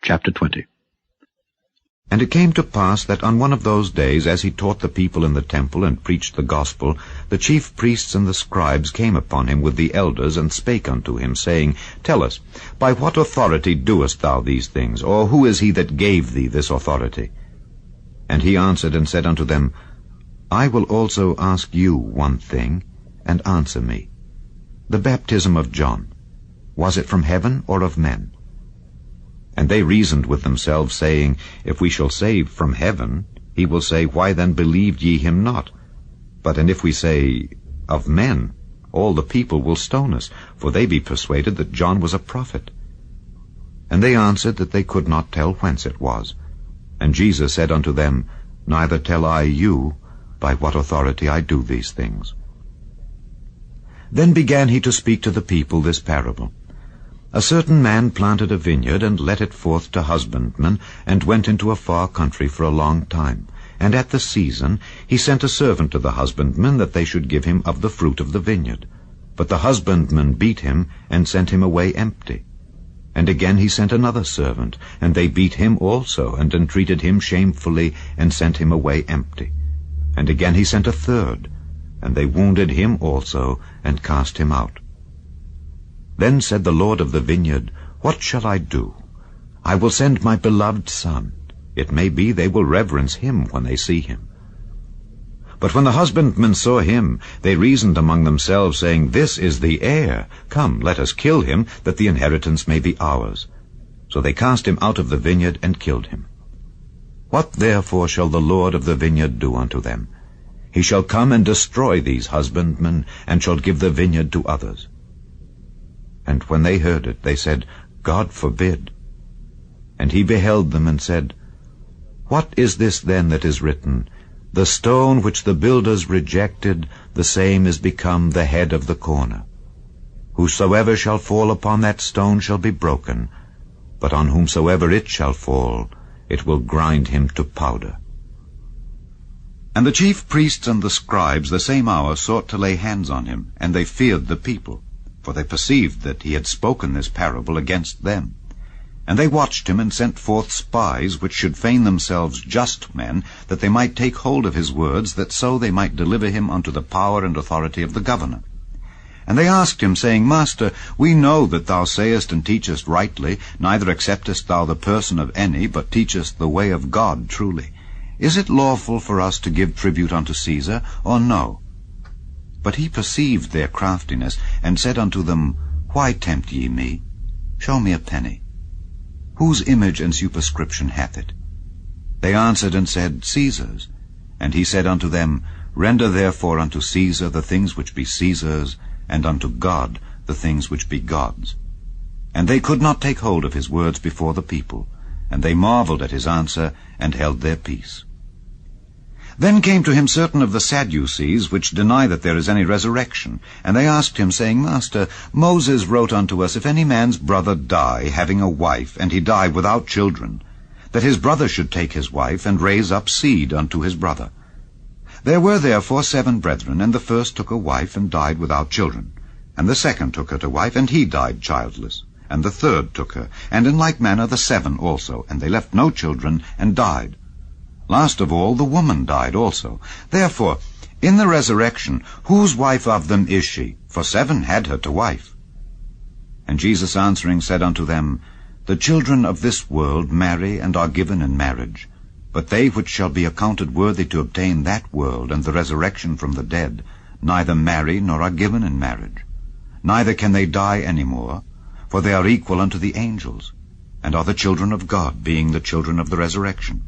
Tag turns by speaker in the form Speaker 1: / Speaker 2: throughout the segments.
Speaker 1: Chapter 20.
Speaker 2: And it came to pass that on one of those days, as he taught the people in the temple and preached the gospel, the chief priests and the scribes came upon him with the elders, and spake unto him, saying, Tell us, by what authority doest thou these things? Or who is he that gave thee this authority? And he answered and said unto them, I will also ask you one thing, and answer me. The baptism of John, was it from heaven or of men? And they reasoned with themselves, saying, If we shall say, From heaven, he will say, Why then believed ye him not? But and if we say, Of men, all the people will stone us, for they be persuaded that John was a prophet. And they answered that they could not tell whence it was. And Jesus said unto them, Neither tell I you by what authority I do these things. Then began he to speak to the people this parable. A certain man planted a vineyard, and let it forth to husbandmen, and went into a far country for a long time. And at the season he sent a servant to the husbandmen, that they should give him of the fruit of the vineyard. But the husbandmen beat him, and sent him away empty. And again he sent another servant, and they beat him also, and entreated him shamefully, and sent him away empty. And again he sent a third, and they wounded him also, and cast him out. Then said the Lord of the vineyard, What shall I do? I will send my beloved son. It may be they will reverence him when they see him. But when the husbandmen saw him, they reasoned among themselves, saying, This is the heir. Come, let us kill him, that the inheritance may be ours. So they cast him out of the vineyard, and killed him. What therefore shall the Lord of the vineyard do unto them? He shall come and destroy these husbandmen, and shall give the vineyard to others. And when they heard it, they said, God forbid. And he beheld them, and said, What is this then that is written? The stone which the builders rejected, the same is become the head of the corner. Whosoever shall fall upon that stone shall be broken, but on whomsoever it shall fall, it will grind him to powder. And the chief priests and the scribes the same hour sought to lay hands on him, and they feared the people, for they perceived that he had spoken this parable against them. And they watched him, and sent forth spies, which should feign themselves just men, that they might take hold of his words, that so they might deliver him unto the power and authority of the governor. And they asked him, saying, Master, we know that thou sayest and teachest rightly, neither acceptest thou the person of any, but teachest the way of God truly. Is it lawful for us to give tribute unto Caesar, or no? But he perceived their craftiness, and said unto them, Why tempt ye me? Show me a penny. Whose image and superscription hath it? They answered and said, Caesar's. And he said unto them, Render therefore unto Caesar the things which be Caesar's, and unto God the things which be God's. And they could not take hold of his words before the people, and they marveled at his answer, and held their peace. Then came to him certain of the Sadducees, which deny that there is any resurrection. And they asked him, saying, Master, Moses wrote unto us, If any man's brother die, having a wife, and he die without children, that his brother should take his wife, and raise up seed unto his brother. There were therefore 7 brethren, and the first took a wife, and died without children. And the second took her to wife, and he died childless. And the third took her, and in like manner the 7 also, and they left no children, and died. Last of all, the woman died also. Therefore, in the resurrection, whose wife of them is she? For 7 had her to wife. And Jesus answering said unto them, The children of this world marry, and are given in marriage. But they which shall be accounted worthy to obtain that world, and the resurrection from the dead, neither marry, nor are given in marriage. Neither can they die any more, for they are equal unto the angels, and are the children of God, being the children of the resurrection.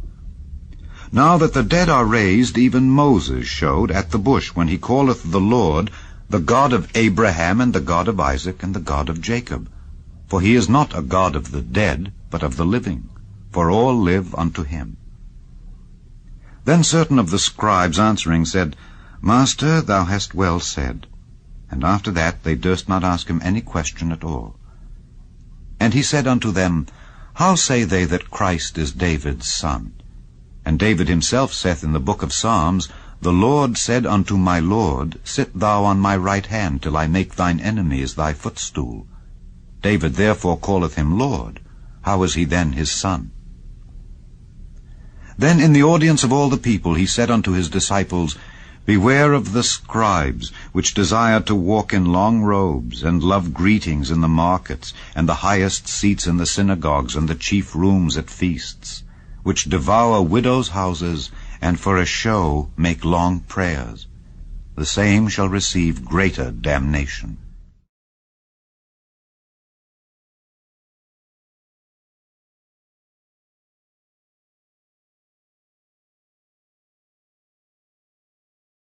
Speaker 2: Now that the dead are raised, even Moses showed at the bush, when he calleth the Lord, the God of Abraham, and the God of Isaac, and the God of Jacob. For he is not a God of the dead, but of the living, for all live unto him. Then certain of the scribes answering said, Master, thou hast well said. And after that they durst not ask him any question at all. And he said unto them, How say they that Christ is David's son? And David himself saith in the book of Psalms, The Lord said unto my Lord, Sit thou on my right hand, till I make thine enemies thy footstool. David therefore calleth him Lord. how is he then his son? Then in the audience of all the people he said unto his disciples, Beware of the scribes, which desire to walk in long robes, and love greetings in the markets, and the highest seats in the synagogues, and the chief rooms at feasts, which devour widows' houses, and for a show make long prayers. The same shall receive greater damnation.